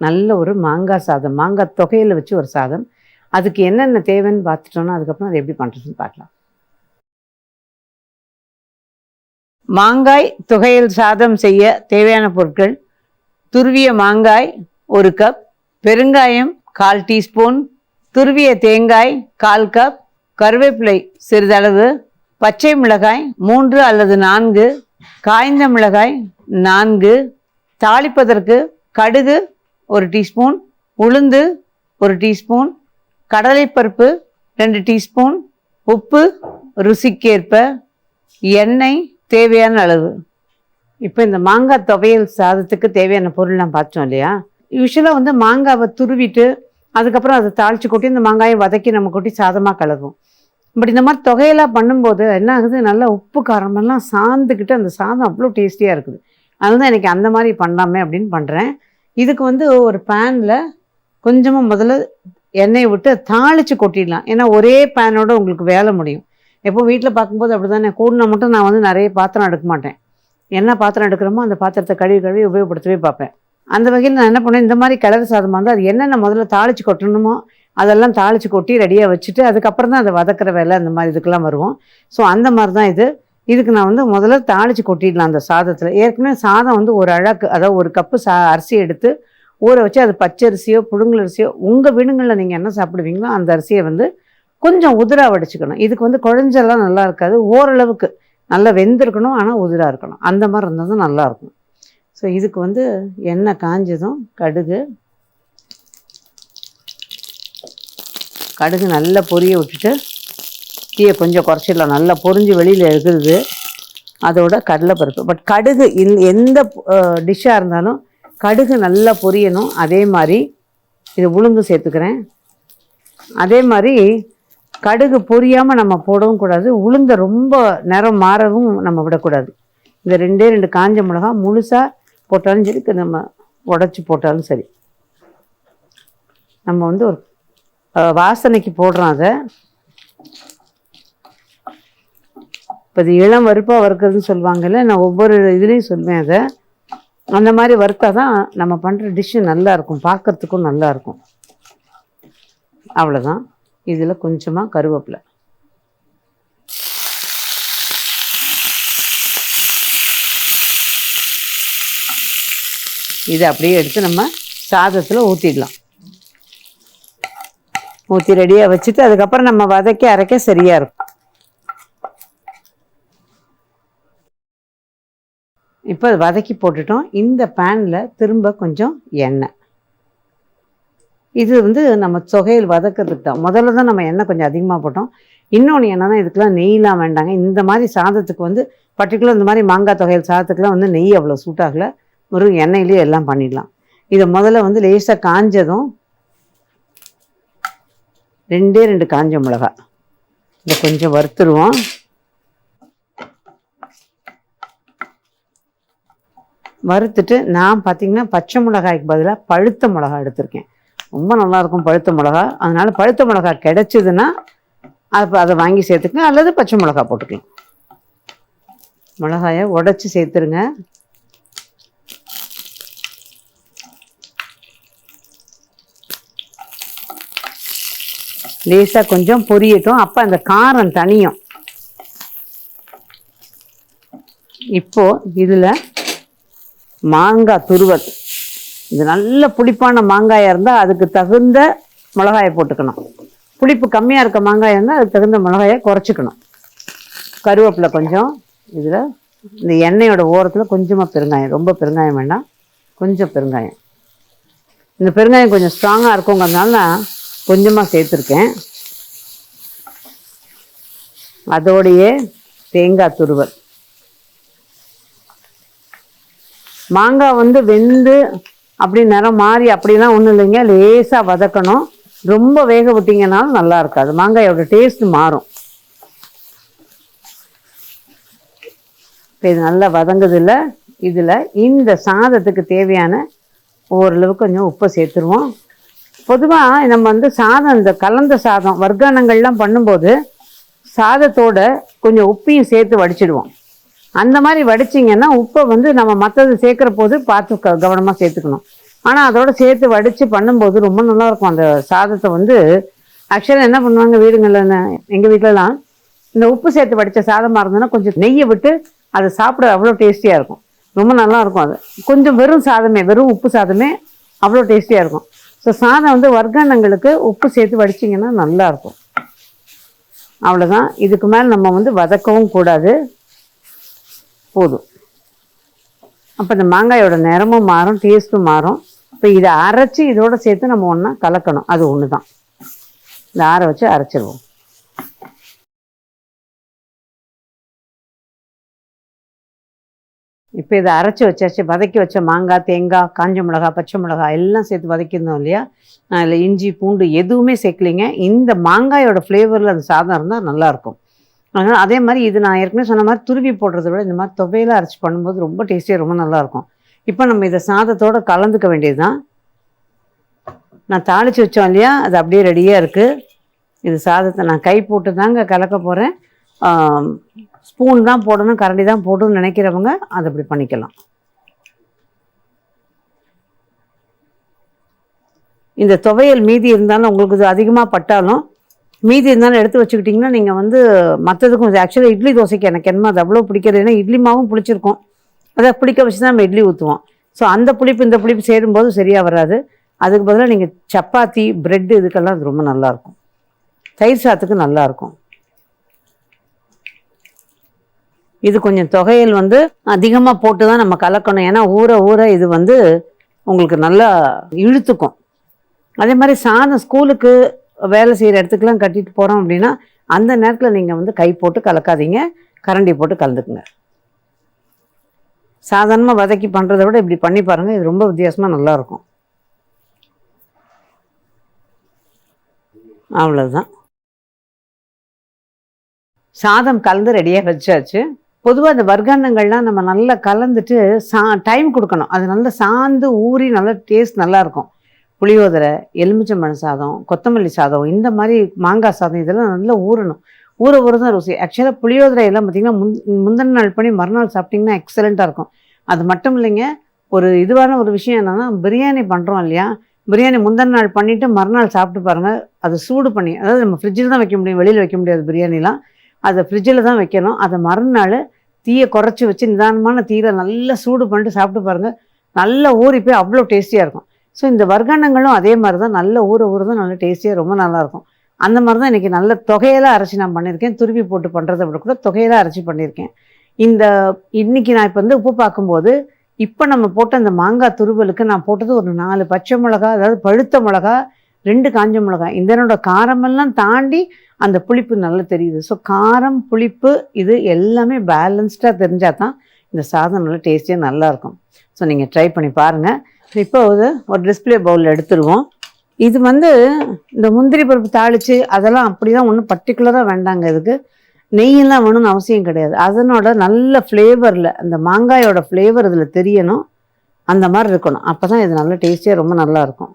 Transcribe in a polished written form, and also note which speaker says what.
Speaker 1: நல்ல ஒரு மாங்காய் சாதம், மாங்காய் தொகையில் வச்சு ஒரு சாதம். அதுக்கு என்னென்ன தேவைன்னு பார்த்துட்டோன்னா அதுக்கப்புறம் அதை எப்படி பண்ணுறதுன்னு பார்க்கலாம். மாங்காய் தொகையில் சாதம் செய்ய தேவையான பொருட்கள்: துருவிய மாங்காய் 1 கப், பெருங்காயம் 1/4 டீஸ்பூன், துருவிய தேங்காய் 1/4 கப், கருவேப்பிலை சிறிதளவு, பச்சை மிளகாய் 3 அல்லது 4, காய்ந்த மிளகாய் 4, தாளிப்பதற்கு கடுகு 1 டீஸ்பூன், உளுந்து 1 டீஸ்பூன், கடலைப்பருப்பு 2 டீஸ்பூன், உப்பு ருசிக்கேற்ப, எண்ணெய் தேவையான அளவு. இப்போ இந்த மாங்காய் துவையல் சாதத்துக்கு தேவையான பொருள்லாம் பார்த்தோம் இல்லையா? யூஸ்வலாக வந்து மாங்காவை துருவிட்டு அதுக்கப்புறம் அதை தாளித்து கொட்டி இந்த மாங்காயை வதக்கி நம்ம கொட்டி சாதமாக கலக்கும். பட் இந்த மாதிரி தொகையெல்லாம் பண்ணும்போது என்ன ஆகுது, நல்லா உப்பு காரமெல்லாம் சார்ந்துக்கிட்டு அந்த சாதம் அவ்வளோ டேஸ்டியாக இருக்குது. அதுதான் எனக்கு அந்த மாதிரி பண்ணலாமே அப்படின்னு பண்ணுறேன். இதுக்கு வந்து ஒரு பேனில் கொஞ்சமாக முதல்ல எண்ணெயை விட்டு தாளித்து கொட்டிடலாம். ஏன்னா ஒரே பேனோட உங்களுக்கு வேலை முடியும். எப்போ வீட்டில் பார்க்கும்போது அப்படி தானே, கூடினா மட்டும் நான் வந்து நிறைய பாத்திரம் எடுக்க மாட்டேன். என்ன பாத்திரம் எடுக்கிறோமோ அந்த பாத்திரத்தை கழுவி உபயோகப்படுத்தவே பார்ப்பேன். அந்த வகையில் நான் என்ன பண்ணேன், இந்த மாதிரி கிளறு சாதமாக வந்து அது என்னென்ன முதல்ல தாளித்து கொட்டணுமோ அதெல்லாம் தாளித்து கொட்டி ரெடியாக வச்சுட்டு அதுக்கப்புறம் தான் அதை வதக்கிற வேலை அந்த மாதிரி இதுக்கெல்லாம் வருவோம். ஸோ அந்த மாதிரி தான் இதுக்கு நான் வந்து முதல்ல தாளித்து கொட்டிடலாம் அந்த சாதத்தில். ஏற்கனவே சாதம் வந்து ஒரு அழகு, அதாவது 1 கப்பு அரிசி எடுத்து ஊற வச்சு அது பச்சரிசியோ புழுங்கலரிசியோ உங்கள் வீடுங்களில் நீங்கள் என்ன சாப்பிடுவீங்களோ அந்த அரிசியை வந்து கொஞ்சம் உதிராக வடிச்சுக்கணும். இதுக்கு வந்து குழஞ்செல்லாம் நல்லா இருக்காது, ஓரளவுக்கு நல்லா வெந்திருக்கணும், ஆனால் உதிராக இருக்கணும். அந்த மாதிரி இருந்தால் தான் நல்லாயிருக்கும். ஸோ இதுக்கு வந்து எண்ணெய் காஞ்சதும் கடுகு நல்லா பொரிய விட்டுட்டு தீயை கொஞ்சம் குறைச்சிடலாம். நல்லா பொரிஞ்சு வெளியில் எடுக்கிறது அதோட கடலைப்பருப்பு. பட் கடுகு எந்த டிஷ்ஷாக இருந்தாலும் கடுகு நல்லா பொரியணும். அதே மாதிரி இது உளுந்து சேர்த்துக்கிறேன். அதே மாதிரி கடுகு பொரியாமல் நம்ம போடவும் கூடாது, உளுந்தை ரொம்ப நிறம் மாறவும் நம்ம விடக்கூடாது. இந்த 2 காஞ்ச மிளகா முழுசாக போட்டாலும் சரி, நம்ம உடச்சி போட்டாலும் சரி. நம்ம வந்து ஒரு வாசனைக்கு போடுறோம் அதை. இப்போ இது இளம் வறுப்பாக வறுக்கிறதுன்னு சொல்லுவாங்கல்ல, நான் ஒவ்வொரு இதுலேயும் சொல்லுவேன் அதை. அந்த மாதிரி வறுத்தா தான் நம்ம பண்ணுற டிஷ்ஷு நல்லாயிருக்கும், பார்க்குறதுக்கும் நல்லாயிருக்கும். அவ்வளோதான். இதில் கொஞ்சமாக கருவேப்பிலை, இதை அப்படியே எடுத்து நம்ம சாதத்தில் ஊற்றிடலாம். ஊற்றி ரெடியாக வச்சுட்டு அதுக்கப்புறம் நம்ம வதக்கி அரைக்க சரியாக இருக்கும். இப்போ வதக்கி போட்டுட்டோம். இந்த பேனில் திரும்ப கொஞ்சம் எண்ணெய். இது வந்து நம்ம தொகையில் வதக்கிறதுக்கு தான். முதல்ல தான் நம்ம எண்ணெய் கொஞ்சம் அதிகமாக போட்டோம். இன்னொன்று என்னன்னா, இதுக்கெலாம் நெய்லாம் வேண்டாங்க. இந்த மாதிரி சாதத்துக்கு வந்து பர்டிகுலர் இந்த மாதிரி மாங்காய் தொகையில் சாதத்துக்குலாம் வந்து நெய் அவ்வளோ சூட் ஆகலை. ஒரு எண்ணெயிலே எல்லாம் பண்ணிடலாம். இதை முதல்ல வந்து லேசாக காஞ்சதும் 2 காஞ்ச மிளகா இதை கொஞ்சம் வறுத்துருவோம். வறுத்துட்டு நான் பார்த்திங்கன்னா பச்சை மிளகாய்க்கு பதிலாக பழுத்த மிளகா எடுத்திருக்கேன். ரொம்ப நல்லாயிருக்கும் பழுத்த மிளகா. அதனால் பழுத்த மிளகா கிடைச்சிதுன்னா அதை வாங்கி சேர்த்துக்கங்க, அல்லது பச்சை மிளகா போட்டுக்கலாம். மிளகாயை உடச்சி சேர்த்துருங்க. லேசாக கொஞ்சம் பொரியட்டும், அப்போ அந்த காரம் தனியும். இப்போது இதில் மாங்காய் துருவல், இது நல்ல புளிப்பான மாங்காயாக இருந்தால் அதுக்கு தகுந்த மிளகாயை போட்டுக்கணும். புளிப்பு கம்மியாக இருக்க மாங்காயாக இருந்தால் அதுக்கு தகுந்த மிளகாயை குறைச்சிக்கணும். கருவேப்பிலை கொஞ்சம், இதில் இந்த எண்ணெயோட ஓரத்தில் கொஞ்சமாக பெருங்காயம், ரொம்ப பெருங்காயம் வேண்டாம், கொஞ்சம் பெருங்காயம். இந்த பெருங்காயம் கொஞ்சம் ஸ்ட்ராங்காக இருக்குங்கிறதுனால நான் கொஞ்சமாக சேர்த்துருக்கேன். அதோடையே தேங்காய் துருவல். மாங்காய் வந்து வெந்து அப்படி நிறம் மாறி அப்படிலாம் ஒன்றும் இல்லைங்க, லேசாக வதக்கணும். ரொம்ப வேக விட்டிங்கனாலும் நல்லா இருக்காது, மாங்காயோட டேஸ்ட் மாறும். இப்போ இது நல்லா வதங்குதில்ல. இதில் இந்த சாதத்துக்கு தேவையான ஓரளவுக்கு கொஞ்சம் உப்பை சேர்த்துருவோம். பொதுவாக நம்ம வந்து சாதம், இந்த கலந்த சாதம் வர்க்கானங்கள்லாம் பண்ணும்போது சாதத்தோட கொஞ்சம் உப்பையும் சேர்த்து வடிச்சிடுவோம். அந்த மாதிரி வடிச்சிங்கன்னா உப்பை வந்து நம்ம மற்றது சேர்க்குற போது பார்த்து கவனமாக சேர்த்துக்கணும். ஆனால் அதோட சேர்த்து வடித்து பண்ணும்போது ரொம்ப நல்லாயிருக்கும். அந்த சாதத்தை வந்து ஆக்சுவலாக என்ன பண்ணுவாங்க வீடுங்களில், எங்கள் வீட்டிலலாம் இந்த உப்பு சேர்த்து வடித்த சாதமாக இருந்ததுன்னா கொஞ்சம் நெய்யை விட்டு அதை சாப்பிட அவ்வளோ டேஸ்டியாக இருக்கும். ரொம்ப நல்லாயிருக்கும். அது கொஞ்சம் வெறும் சாதமே, வெறும் உப்பு சாதமே அவ்வளோ டேஸ்டியாக இருக்கும். ஸோ சாதம் வந்து வர்க்கணங்களுக்கு உப்பு சேர்த்து வடிச்சிங்கன்னா நல்லாயிருக்கும். அவ்வளோதான். இதுக்கு மேலே நம்ம வந்து வதக்கவும் கூடாது. போதும். அப்போ இந்த மாங்காயோட நிறமும் மாறும், டேஸ்ட்டும் மாறும். இப்போ இதை அரைச்சி இதோட சேர்த்து நம்ம ஒன்றா கலக்கணும். அது ஒன்று தான். இதை ஆற வச்சு அரைச்சிடுவோம். இப்போ இதை அரைச்சி வச்சாச்சு. வதக்கி வச்ச மாங்காய், தேங்காய், காஞ்ச மிளகா, பச்சை மிளகா எல்லாம் சேர்த்து வதக்கியிருந்தோம் இல்லையா? அதில் இஞ்சி பூண்டு எதுவுமே சேர்க்கலைங்க. இந்த மாங்காயோட ஃப்ளேவரில் அந்த சாதம் இருந்தால் நல்லாயிருக்கும். அதனால் அதே மாதிரி இது நான் ஏற்கனவே சொன்ன மாதிரி துருவி போடுறத விட இந்த மாதிரி துவையெல்லாம் அரைச்சி பண்ணும்போது ரொம்ப டேஸ்டியாக ரொம்ப நல்லாயிருக்கும். இப்போ நம்ம இதை சாதத்தோடு கலந்துக்க வேண்டியது தான். நான் தாளித்து வச்சோம் இல்லையா, அது அப்படியே ரெடியாக இருக்குது. இது சாதத்தை நான் கை போட்டு தாங்க கலக்க போகிறேன். ஸ்பூன் தான் போடணும், கரண்டி தான் போடணும்னு நினைக்கிறவங்க அதை அப்படி பண்ணிக்கலாம். இந்த துவையல் மீதி இருந்தாலும் உங்களுக்கு இது அதிகமாக பட்டாலும் மீதி இருந்தாலும் எடுத்து வச்சுக்கிட்டிங்கன்னா நீங்கள் வந்து மற்றதுக்கும் இது ஆக்சுவலாக இட்லி தோசைக்கு எனக்கு என்னமோ அது அவ்வளோ பிடிக்கிறது. ஏன்னா இட்லி மாவும் புளிச்சிருக்கும், அதை பிடிக்க வச்சு தான் நம்ம இட்லி ஊற்றுவோம். ஸோ அந்த புளிப்பு இந்த புளிப்பு சேரும்போது சரியாக வராது. அதுக்கு பதிலாக நீங்கள் சப்பாத்தி, ப்ரெட்டு இதுக்கெல்லாம் அது ரொம்ப நல்லாயிருக்கும். தயிர் சாதத்துக்கு நல்லாயிருக்கும். இது கொஞ்சம் தொகையல் வந்து அதிகமாக போட்டு தான் நம்ம கலக்கணும். ஏன்னா ஊற ஊற இது வந்து உங்களுக்கு நல்லா இழுத்துக்கும். அதே மாதிரி சாதம் ஸ்கூலுக்கு வேலை செய்கிற இடத்துக்குலாம் கட்டிட்டு போகிறோம் அப்படின்னா அந்த நேரத்தில் நீங்கள் வந்து கை போட்டு கலக்காதீங்க, கரண்டி போட்டு கலந்துக்குங்க. சாதாரணமாக வதக்கி பண்ணுறதை விட இப்படி பண்ணி பாருங்கள், இது ரொம்ப வித்தியாசமாக நல்லாயிருக்கும். அவ்வளோதான். சாதம் கலந்து ரெடியாக வச்சாச்சு. பொதுவாக இந்த வர்க்கணங்கள்லாம் நம்ம நல்லா கலந்துட்டு டைம் கொடுக்கணும். அது நல்லா சாந்து ஊறி நல்லா டேஸ்ட் நல்லாயிருக்கும். புளியோதரை, எலுமிச்சம்பழம் சாதம், கொத்தமல்லி சாதம், இந்த மாதிரி மாங்காய் சாதம் இதெல்லாம் நல்லா ஊறணும். ஊற தான் ருசி. ஆக்சுவலாக புளியோதரை எல்லாம் பார்த்திங்கன்னா முந்தின நாள் பண்ணி மறுநாள் சாப்பிட்டிங்கன்னா எக்ஸலண்ட்டாக இருக்கும். அது மட்டும் இல்லைங்க, ஒரு இதுவான ஒரு விஷயம் என்னென்னா, பிரியாணி பண்ணுறோம் இல்லையா, பிரியாணி முந்தின நாள் பண்ணிவிட்டு மறுநாள் சாப்பிட்டு பாருங்கள். அது சூடு பண்ணி, அதாவது நம்ம ஃப்ரிட்ஜில் தான் வைக்க முடியும், வெளியில் வைக்க முடியாது பிரியாணிலாம். அதை ஃப்ரிட்ஜில் தான் வைக்கணும். அதை மறுநாள் தீயை குறைச்சி வச்சு நிதானமான தீயில நல்லா சூடு பண்ணிட்டு சாப்பிட்டு பாருங்கள். நல்லா ஊறி போய் அவ்வளோ டேஸ்டியாக இருக்கும். ஸோ இந்த வர்க்கணங்களும் அதே மாதிரி தான், நல்ல ஊற தான் நல்லா டேஸ்டியாக ரொம்ப நல்லாயிருக்கும். அந்த மாதிரி தான் இன்றைக்கி நல்ல தொகையெல்லாம் அரைச்சி நான் பண்ணியிருக்கேன். துருவி போட்டு பண்ணுறதை விட கூட தொகையெல்லாம் அரைச்சி பண்ணியிருக்கேன். இன்றைக்கி நான் இப்போ வந்து உப்பு பார்க்கும்போது இப்போ நம்ம போட்ட அந்த மாங்காய் துருவலுக்கு நான் போட்டது ஒரு 4 பச்சை மிளகா, அதாவது பழுத்த மிளகா, 2 காஞ்ச மிளகா. இதனோட காரமெல்லாம் தாண்டி அந்த புளிப்பு நல்லா தெரியுது. ஸோ காரம், புளிப்பு இது எல்லாமே பேலன்ஸ்டாக தெரிஞ்சால் தான் இந்த சாதம் நல்லா டேஸ்டியாக நல்லாயிருக்கும். ஸோ நீங்கள் ட்ரை பண்ணி பாருங்கள். இப்போ ஒரு டிஸ்பிளே பவுலில் எடுத்துருவோம். இது வந்து இந்த முந்திரி பருப்பு தாளித்து அதெல்லாம் அப்படி தான் ஒன்றும் பர்டிகுலராக வேண்டாங்க. இதுக்கு நெய்யெல்லாம் வேணும்னு அவசியம் கிடையாது. அதனோட நல்ல ஃப்ளேவரில் அந்த மாங்காயோட ஃப்ளேவர் இதில் தெரியணும், அந்த மாதிரி இருக்கணும். அப்போ தான் இது நல்லா டேஸ்டியாக ரொம்ப நல்லாயிருக்கும்.